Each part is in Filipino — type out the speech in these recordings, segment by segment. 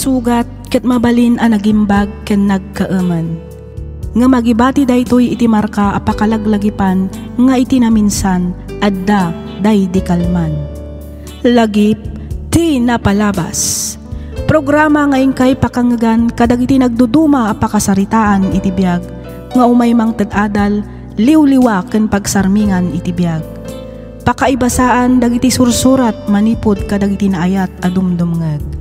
sugat ket mabalin a nagimbag ken nagkaaman. Nga magibati daytoy iti marka a pakalaglagipan nga iti naminsan adda day di kalman. Lagip ti napalabas. Programa ngayon kay pakangagan kadagiti nagduduma a pakasaritaan iti biag nga umaymang tadadal liwliwa ken pagsarmingan iti biag. Pakaibasaan dagiti sursurat manipod kadagiti naayat a dumdumngeg.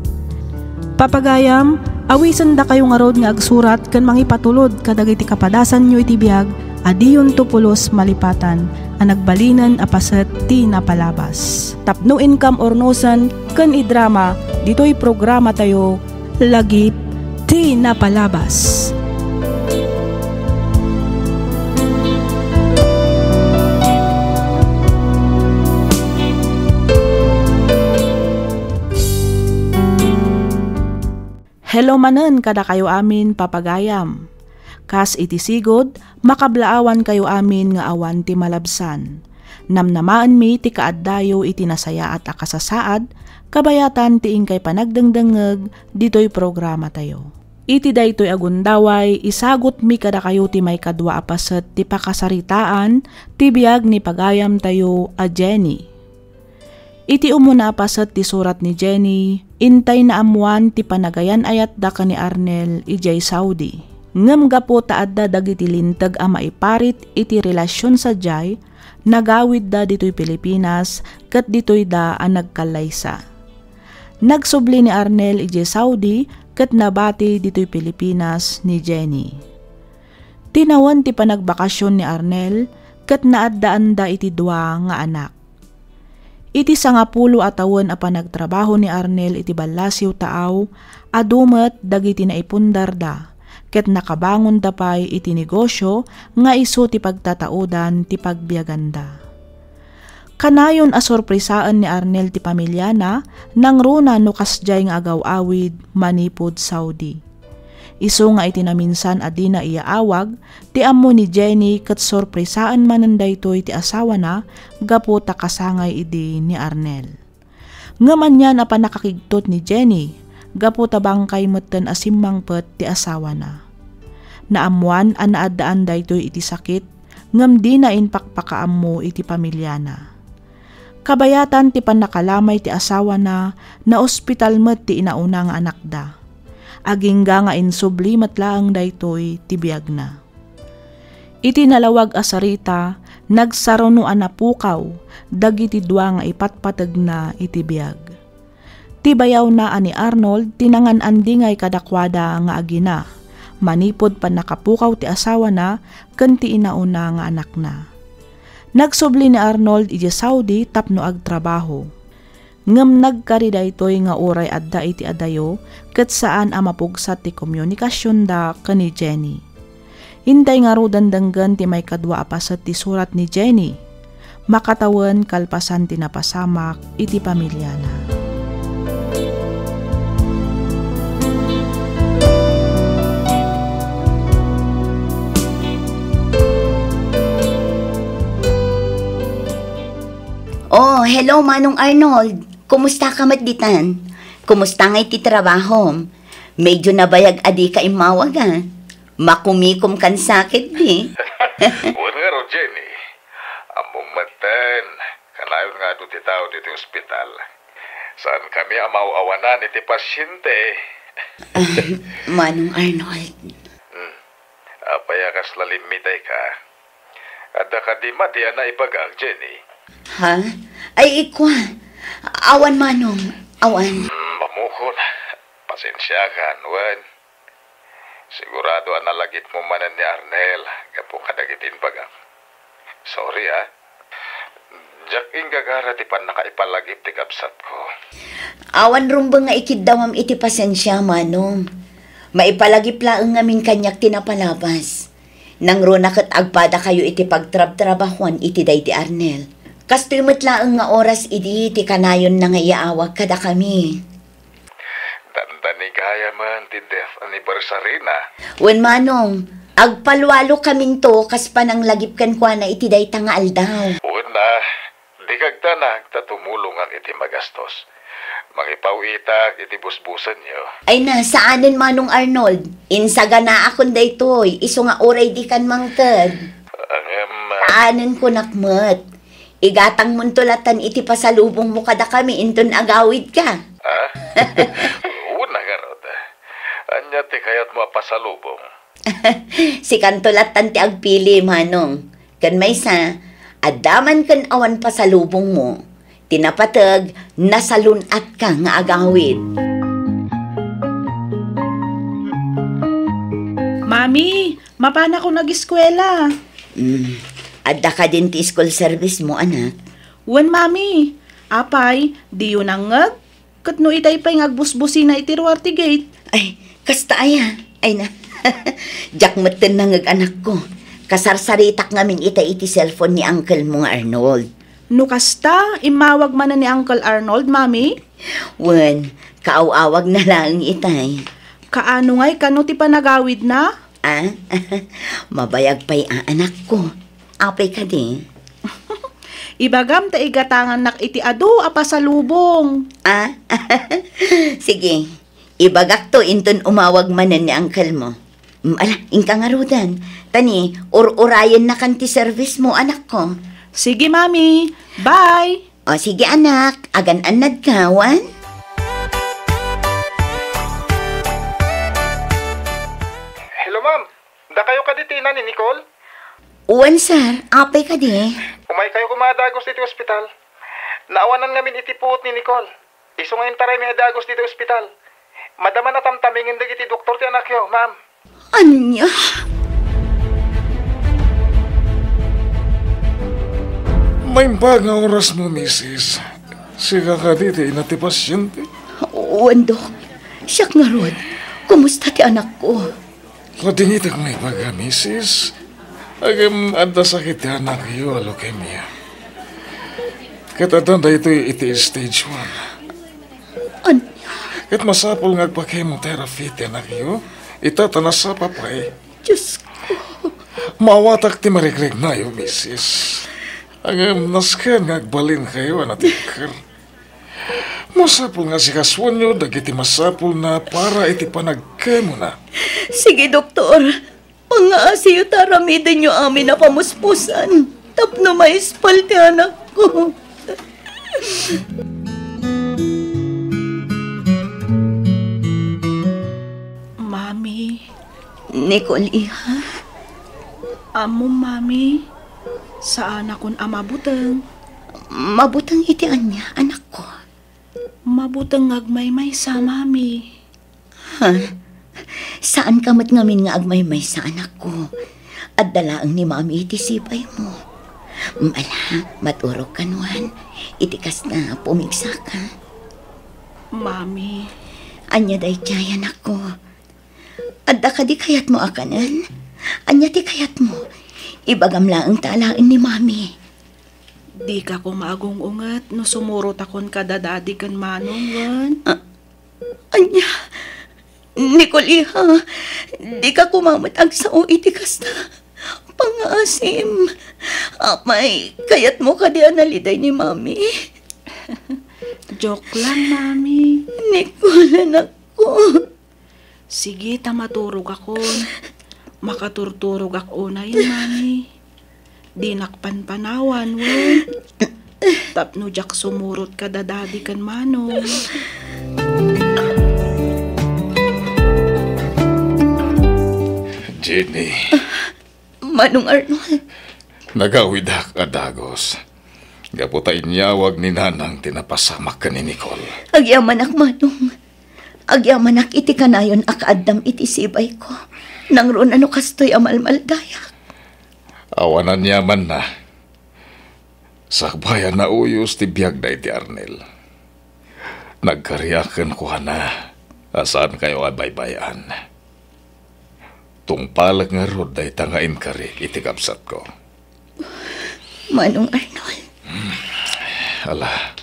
Papagayam, awisan da kayo nga rod nga agsurat ken mangipatulod kadagiti kapadasan nyo iti biag adiyon tupulos malipatan a nagbalinan a paset ti napalabas. Tapno income ornosan ken idrama ditoy programa tayo lagip ti napalabas. Hello manen kada kayo amin papagayam. Kas iti sigod, makablaawan kayo amin nga awan ti malabsan. Namnamaan mi ti kaaddayo iti nasaya at akasasaad, kabayatan ti ingkay panagdengdengeg ditoy programa tayo. Iti daytoy agundaway, isagot mi kada kayo ti may kadwa apaset ti pakasaritaan, ti biag ni pagayam tayo a Jenny. Iti umuna apaset ti surat ni Jenny, intay na amuan ti panagayan ayat da ka ni Arnel ijay Saudi. Ngem gapo taadda dagiti lintag a maiparit iti relasyon sa jay, nagawid da ditoy Pilipinas ket ditoy da a nagkalaysa. Nagsubli ni Arnel ijay Saudi ket nabati ditoy Pilipinas ni Jenny. Tinawan ti panagbakasyon ni Arnel ket naaddaan da iti dua nga anak. Iti 10 atawon a panagtrabaho ni Arnel iti Balasiw taaw, adumet dagiti naipundar da, ket nakabangon da pay iti negosyo nga isu ti pagtataudan ti pagbiaganda. Kanayon a sorpresaan ni Arnel ti pamilya na nang runa no kasjay nga agaw-awid manipod Saudi. Isu nga iti naminsan adina iaawag, ti ammo ni Jenny ket sorpresaan manen daytoy ti asawa na, gapo ta kasangay idi ni Arnel. Ngaman yan a panakakigtot ni Jenny, gapo ta bangkay metten asimmangpet ti asawa na. Naamuan a naaddaan daytoy iti sakit, ngem di na inpakpakaammo iti pamilya na. Kabayatan ti panakalamay ti asawa na ospital met ti inauna nga anak da. Agingga nga insubli matlaang daytoy ti biag na. Iti nalawag asarita, nagsaruno anapukaw, dagiti dua nga ipatpateg na iti biag. Ti bayaw na ani Arnold, tinangan andingay kadakwada nga agina, manipod pa nakapukaw ti asawa na, ken ti inauna nga anak na. Nagsubli ni Arnold iti Saudi tapno agtrabaho. Ngem nagkari daytoy nga uray adda iti adayo ket saan a mapugsat ti komunikasyon da ken ni Jenny. Intay nga rudan denggen ti may kadwa apaset ti surat ni Jenny. Makatawan kalpasan ti napasamak iti pamilya na. Oh, hello Manong Arnold. Kumusta ka matditan? Kumusta nga iti trabaho? Medyo nabayag adi ka imawag ha? Makumikom kan sakit di. Uwan nga ro, Jenny. Among matan, kanayon nga doon ti tao dito ospital. Saan kami amaw-awanan iti pasyente? Manong Arnold. Apaya kas lalimitay ka. Adda ka di matiyan na ibagag, Jenny. Ha? Ay, ikwa. Awan, Manong. Awan. Mamukon. Pasensya ka, Nuan. Sigurado nalagit mo manan ni Arnel. Kapo kadagitin bagam. Sorry, ha? Diyak gagara ti pan nakaipalagip ti kapsat ko. Awan rumba nga ikidawam iti pasensya, Manong. Maipalagip laeng ngamin kanyak tinapalabas. Nang runa ket agpada kayo iti pagtrab-trabahuan iti day ti Arnel. Kastoy matlaeng nga oras idi ti kanayon na nga iaawag kada kami. Dandani gaya man ti death anniversary na. Wen Manong, agpalwalo kaming to kas panang lagip kan kwa na iti day tangaal daw. Una, di kagtanag tatumulong ang iti magastos. Mangipawitak iti busbusan niyo. Ay na, saanin Manong Arnold? Insaga na akong daytoy. Iso nga oray di kan mangted. Saanin ko nakmet. Igatang muntulatan iti pasalubong mo kada kami. Inton agawid ka. Ha? Una nga rod. Anya ti kayat mo pasalubong. Si kantulatan ti agpili, Manong. Kan may sa, adaman kan awan pasalubong mo. Tinapatag, nasalunat ka nga agawid. Mami, mapana ko nag-eskwela. Adda ka din ti school service mo, anak. Wan, mami. Apay, di yun ang ngag. Kat no itay pa'y ngagbusbusi na itiruarti gate. Ay, kasta aya. Ay na. Jack maten na ngag anak ko. Kasarsaritak ngamin iti cellphone ni Uncle mo nga Arnold. No kasta, imawag man na ni Uncle Arnold, mami? Wen, kaawawag na lang itay. Kaano nga'y kano ti panagawid na? Ah, mabayag pa'y anak ko. Apay ka di. Ibagam ta igatangan nak iti adu apasalubong. Ah, sige. Ibagak to inton umawag manan ni Uncle mo. Ala, ingka nga rudan. Tani, urayan na kan ti service mo, anak ko. Sige, mami. Bye! O sige anak, agan-anad ka, wan? Hello, ma'am. Da kayo kaditina ni Nicole? Uwan, sir. Apay ka di. Umay kayo kumadagos dito ospital. Naawanan ngamin itipuot ni Nicole. Iso ngayon taray may adagos dito ospital. Madama na tamtamingin dagiti doktor ti anak yo, ma'am. Anya? May nga oras mo, misis. Siga ka dito, inati pasyente. Uwan, Dok. Siyak nga rod. Kumusta ti anak ko? Kadingitak may baga, misis. Agam adda sakit ti anak iyo, leukemia. Katatan da iti stage 1. Anya? Kat masapol nga agpa-chemotherapy ti anak iyo, itatanas sa papay. Diyos ko. Mawatak ti marigreg na iyo, misis. Agam naskan nga agbalin kayo, anatikar. Masapol nga si kaswan nyo, dagiti masapol na para iti panagkemo na. Sige, doktor. Pangaasiyo taramidin nyo amin na pamuspusan. Tapno maispal ti anak ko. Mami. Nicole, iha? Amo, mami. Saan akong amabutang? Mabutang iti anya, anak ko. Mabutang agmay-may sa mami. Ha? Saan ka mat ngamin nga agmay-may sa anak ko? At dalaang ni mami iti sipay mo. Ala, maturog ka nuan. Itikas na, pumigsa ka. Mami. Anya day tiya, anak ko. Adda ka di kayat mo akanan? Anya ti kayat mo? Ibagam laang talain ni mami. Di ka ko maagong-ungat no sumurot akon kadadadi kan manong, wan. Anya, Nicole, iha, di ka kumamatag sa o itikas na. Pangaasim. Apay, kayat mo ka di analiday ni mami. Joke lang, mami. Nicole, anak ko. Sige, tamaturog akon. Makaturturog ako na yun, mami. Di nakpanpanawan, wan. Tapno jak sumurot kadadadi kan manong. Jenny. Manong Arnold. Nagawidak adagos. Gaputa inyawag ni nanang tinapasamak ka ni Nicole. Agyamanak, Manong. Agyamanak iti kanayon akaadam iti sibay ko. Nang ron ano kastoy amalmaldayak. Awanan yaman na. Sakbayan na uyos ti biyag da iti Arnel. Nagkariyakan ko na. Asaan kayo abaybayan? Tungpalag nga rod da itangain kari iti kapsat ko. Manong Arnold. Ala,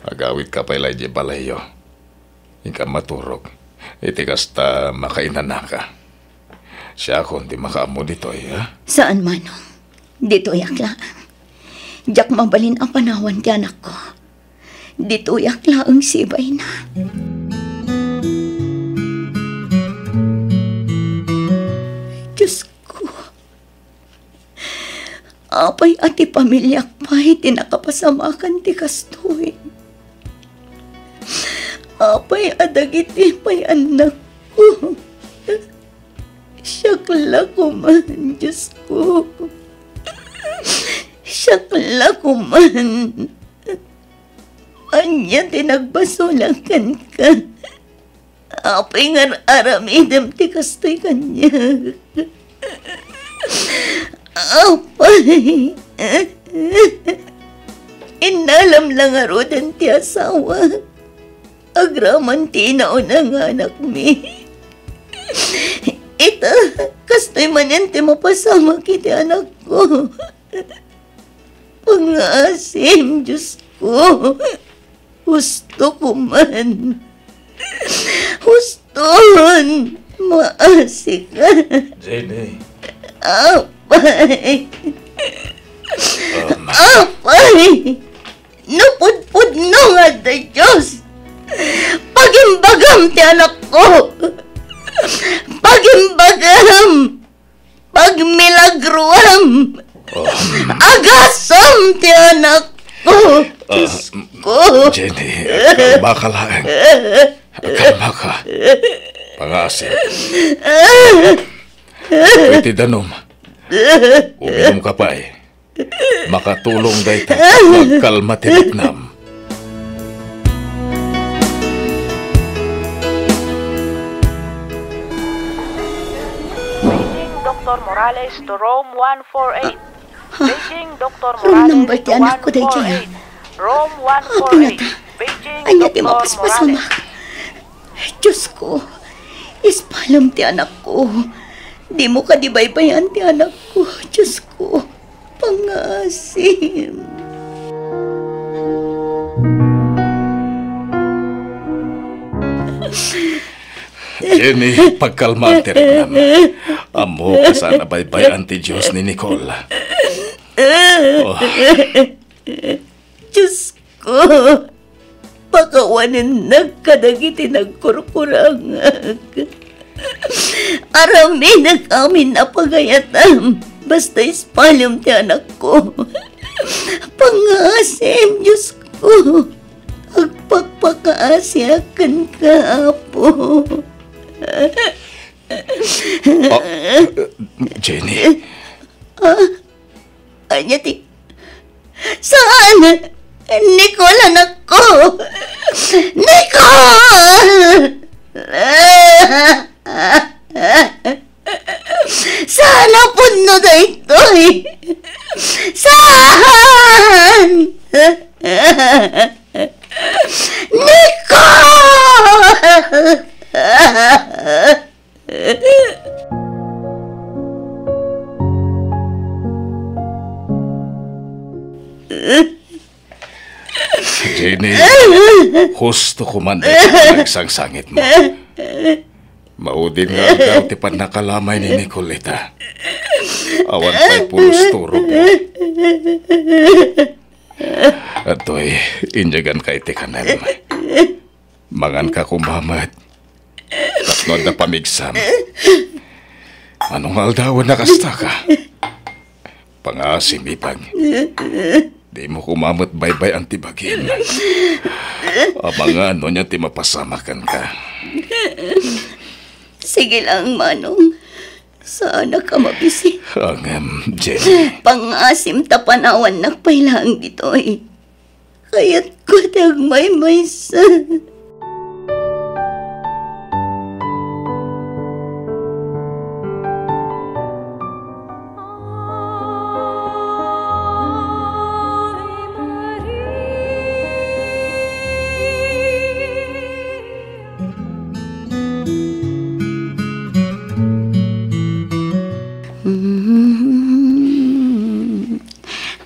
agawit ka pa ilay di balayo. Ika maturog. Iti kasta makainan na ka. Siya ako hindi makaamo dito, ha? Saan, Manong? Dito yakla. Diyak mabalin ang panawan ti anak ko. Dituyak laang sibay na. Diyos ko. Apay ati pamilyak pa'y tinakapasamakan ti kastoy. Apay adagiti pa'y anak ko. Siyakla ko man, Diyos ko. Siyakla ko man. Anya tinagbasulakan ka. Apay nga aramidam ti kastoy kanya. Apay. Inalam lang arudan ti asawa. Agraman ti naon ang anak mi. Ita, kastoy manen ti mapasama kiti anak ko. Pangasim, Diyos ko. Husto ko man. Huston. Maasi ka. Jenny. Apay. Apay. Napudpud no nga da Diyos. Pagimbagam ti anak ko. Pagimbagam. Pagmilagruam. Agasam ti anak ko. Diyos ko. Jenny, kalma ka lang. Kalma ka. Pangasim. Pwede danom. Uminom ka pa eh. Makatulong dahi ta magkalma ti Vietnam. Beijing Dr. Morales to Rome 148. Beijing Dr. Rome Morales number to ti anak ko dahi dyan. 148. Rome 148. Beijing Anya ti Dr. mapaspasama. Morales. Diyos ko. Ispalam ti anak ko. Di mo ka dibaybayan ti anak ko. Diyos ko. Pangasim. Jenny, pagkalma ti Vietnam. Amo ka sana baybayan ti Diyos ni Nicole. Oh. Diyos ko. Pakawanin nagkadagiti nagkurkurangag. Arami nag-amin na pagayatam. Basta ispalim ti anak ko. Pangasim, Diyos ko. Agpagpakaasyakan ka, Apo. Jenny. Anya ti... Saan? Nicole, anak ko! Nicole! Saan ang puno na ito'y? Saan? Nicole! Jenny, husto ko man nagsangsangit mo. Maudin nga daw ti panakalamay ni Nicoleta. Awan pa'y pulos turo mo. Ato'y inyagan ka iti kanem. Mangan ka kumamat. Tapno na pamigsam. Anong aldawan na kasta ka? Pangasim ipag. Di mo kumamot baybay ang tibagin. Abangan no niya ti mapasamakan ka. Sige lang, Manong. Sana ka mabisi. Jenny. Pangasim tapanawan nagpailang dito'y. Kaya't ko tagmay-maysa.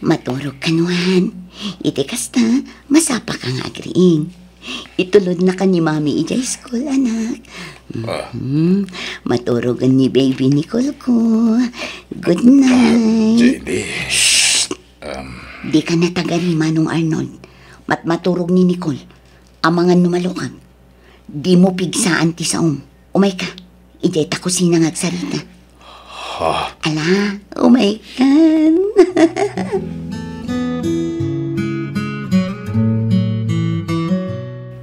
Maturog kanuhan. Iti kasta, masapa kang agriing. Itulod na ka ni Mami ijay school, anak. Maturogan ni baby Nicole ko. Good night. Jenny. Di ka na taga ni Manong Arnold. Maturog ni Nicole, amangan numalukag. Di mo pigsaan ti saom. Umay ka, ijay ta kusina ngagsalita. Ala, umay ka.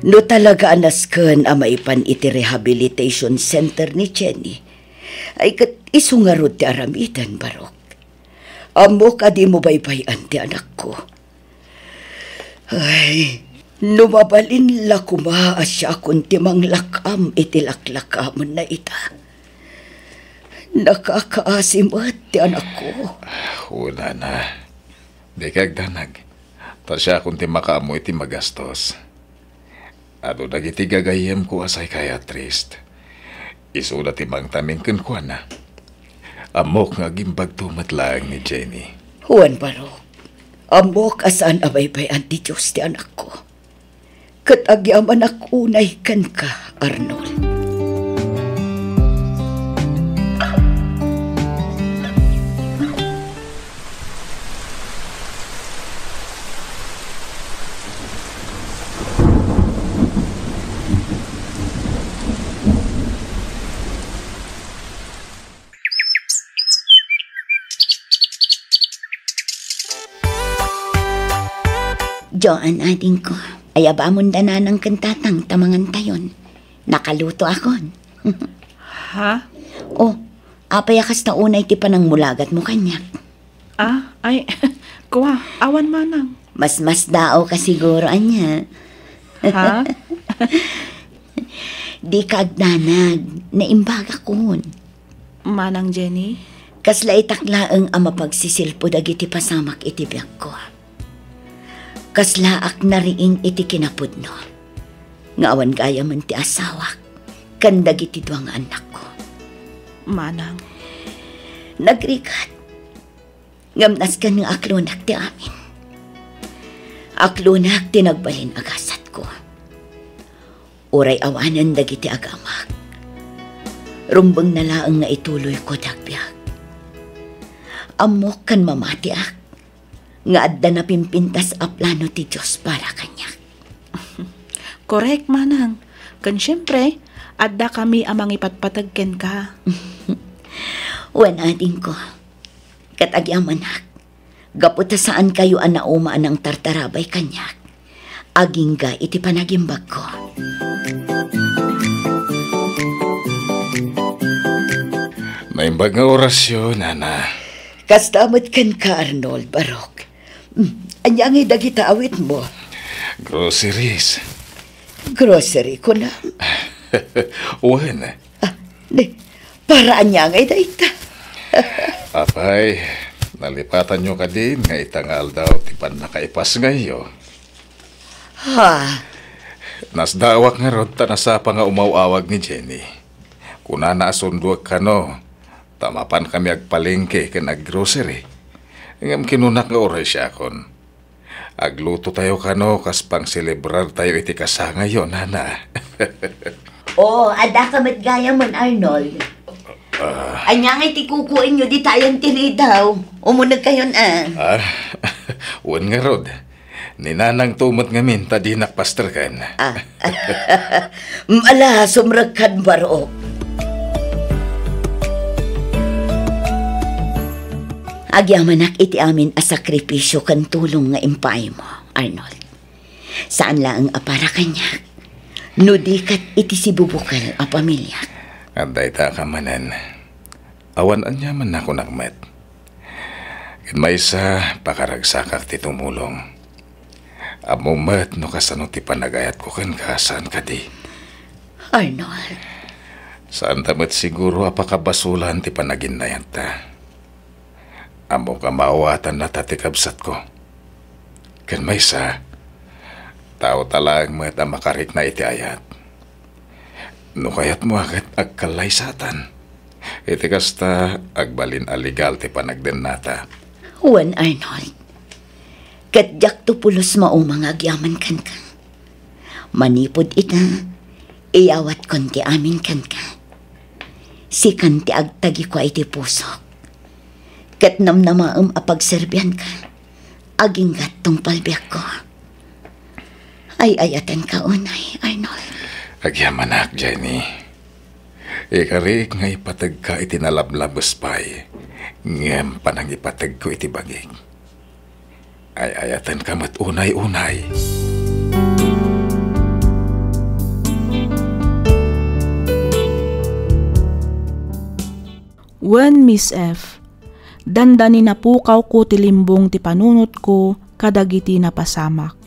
No talaga anasken a maipan iti rehabilitation center ni Jenny, ay kat isungarod ti aramitan, Barok. Amo ka di mo baybayan ti anak ko. Ay, numabalin la kuma asya kunti mang lakam iti laklakamon na ita. Nakakaasimot ti anak ko. Una na. Di kagdanag. Tasya kunti makaamo iti magastos. Ado dagiti gagayem ko asay psychiatrist. Isuda ti mang tamingken ko na. Amok nga gimbag tumat lang ni Jenny. Juan Barok, amok asan abaybayan ti Diyos ti anak ko. Kat agyaman akunay kan ka, Arnold. Joan, ading ko. Ay abamon da na ng kantatang tamangan tayon. Nakaluto akon. Ha? Oh, apayakas na unay ti panang mulagat mo kanyak. Ay, kuha, awan manang. Mas dao ka siguro, anya. Ha? Di ka agdanag, naimbaga kun. Manang Jenny? Kasla itaklaang ang mapagsisilpo dagiti pasamak iti biyak ko. Kaslaak na riing iti kinapudno. Ngawan gaya man ti asawak, kandag iti duwang anak ko. Manang. Nagrikat. Ngamnas ka ng aklunak ti amin. Aklunak ti nagbalin agasat ko. Uray awanan dagiti agamak. Rumbang nalaang nga ituloy ko dagbiag. Amok kan mamati ak. Nga adda na pimpintas a plano ti Diyos para kanya. Correct, manang. Kan syempre, adda kami amang ipatpatagken ka. Wan ading ko. Katagyaman ak. Gaputa saan kayo anauma ng tartarabay kanya. Agingga iti panagimbag ko. Naimbag nga orasyon, Nana. Kastamot kan ka, Arnold, Barok. Anyang dagita awit mo. Groceries. Grocery ko na. Wan. Para anyang dagita. Apay, nalipatan nyo ka din nga itangal daw tipan nakaipas ngayo. Ha? Nasdawak nga rod tanasapa nga umawawag ni Jenny. Kuna naasunduag ka no, tamapan kami agpalengke ken aggrocery. Ngam kinunak nga oray siya kon. Agluto tayo kano kas pang celebrar tayo iti kasa ngayon, Nana. Ada ka matgaya man, Arnold. Anyang iti kukuin nyo di tayong tinidaw. Umunag kayon Wan nga rod. Ninanang tumot nga minta di nakpaster kan. Mala, sumragkan Barok. Agyamanak iti amin a sakripisyo kan tulong nga impay mo, Arnold. Saan lang ang apara kanya? Nudikat iti si bubukal a pamilya. Anday ta ka manan. Awan anya man ako nakmet. Ken may isa pakaragsakak ti tumulong. Amumat no kasano ti panagayat ko kan kasan kadi. Arnold. Saan tamat siguro apakabasulan ti panaginayat ta. Amo ka maawatan na tatikabsat ko. Ken may isa, tao talang met ang makarik na iti ayat. No kayat mo agad agkalaysatan. Iti kasta agbalin aligal ti panagden nata. Juan Arnold. Katyak to pulos maumang agyaman kan ka. Manipod ita, iyawat kon ti amin kan ka. Sikan ti agtagi ko iti pusok. Kat namnamaam apagserbihan ka, aging gatong palbiyak ko. Ay, ayatan ka unay, Arnold. Agyamanak, Jenny. Ikarik nga ipatag ka iti nalablabas pa'y. Ngem panang ipatag ko iti bagig. Ay ayatan ka mat unay-unay. Wen Miss F, dandani napukaw ko tilimbong ti panunot ko kadagiti napasamak.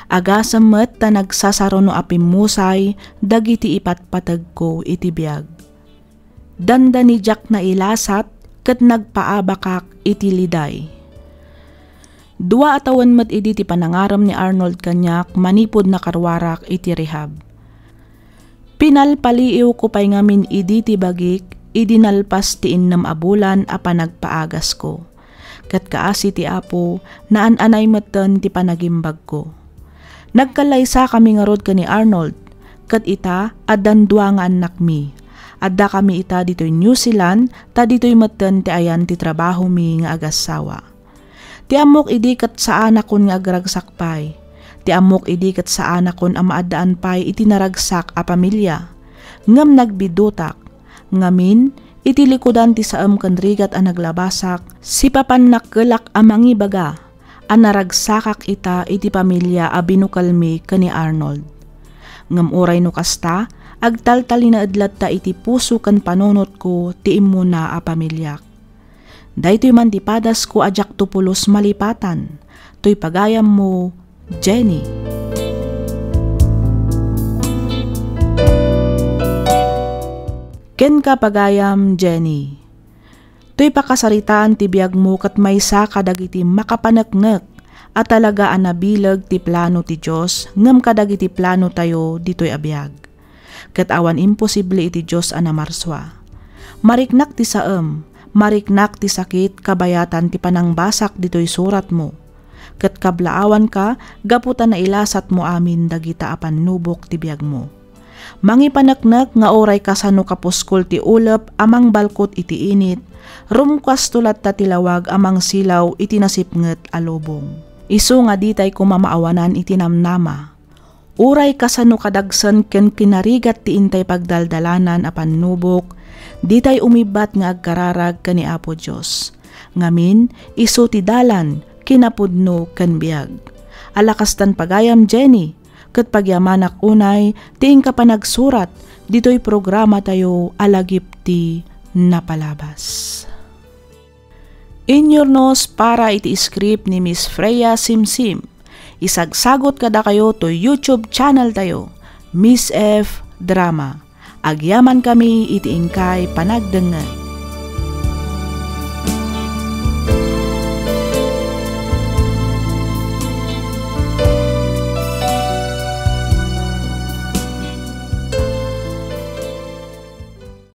Agasam met ta nagsasaro no apimusay dagiti ipatpatag ko iti biag. Dandani jak na ilasat ket nagpaabakak iti liday. Dua atawan met idi ti panangaram ni Arnold kanyak manipod na karwarak iti rehab. Pinalpaliiw ko pay ngamin idi ti bagik, idi nalpas ti 6 a bulan a panagpaagas ko. Ket kaasi ti Apo naan-anay metten ti panagimbag ko. Nagkalaysa kami nga rod ka ni Arnold, ket ita addan dua nga anak mi. Adda kami ita ditoy New Zealand, ta ditoy metten ti ayan ti trabaho mi nga agasawa. Ti amok idi ket sa anak kon nga agragsak pay. Ti amok idi ket sa anak kon a maadaan pay iti naragsak a pamilya. Ngem nagbidutak, ngamin iti likudan ti saem ken rigat a naglabasak, sipapan nakkelak a mangibaga, a naragsakak ita iti pamilya a binukalmi ken ni Arnold. Ngem uray no kasta, agtaltali na adlat ta iti puso ken panunot ko ti immuna a pamilyak. Daytoy man ti padas ko ajak 20 malipatan, toy pagayam mo, Jenny. Ken ka pagayam, Jenny. Toy pakasaritaan ti biag mo kat maysa kadagiti makapaneknek at talaga anabilag ti plano ti Diyos ngem kadagiti plano tayo ditoy abiyag. Ket awan imposible iti Diyos a namarswa. Mariknak ti saem, mariknak ti sakit kabayatan ti panangbasak ditoy surat mo. Ket kablaawan ka gaputan na ilasat mo amin dagita apan nubok ti biag mo. Mangipaneknek nga oray kasano kapuskol ti ulep amang balkot iti init, rumkas tulat ta tilawag amang silaw iti nasipnget a lubong. Isu nga ditay kumamaawanan iti namnama. Uray kasano kadagsen ken kinarigat ti intay pagdaldalanan a pannubok, ditay umibat nga agkararag ken ni Apo Dios. Ngamin isu ti dalan kinapudno ken biag. Alakastan pagayam, Jenny. Ket pagyamanak unay, tiing ka pa nagsurat, dito'y programa tayo alagip ti napalabas. Inyornos para iti script ni Miss Freya Simsim. Isagsagot kada kayo to YouTube channel tayo, Miss F Drama. Agyaman kami iti ingkay panagdengen.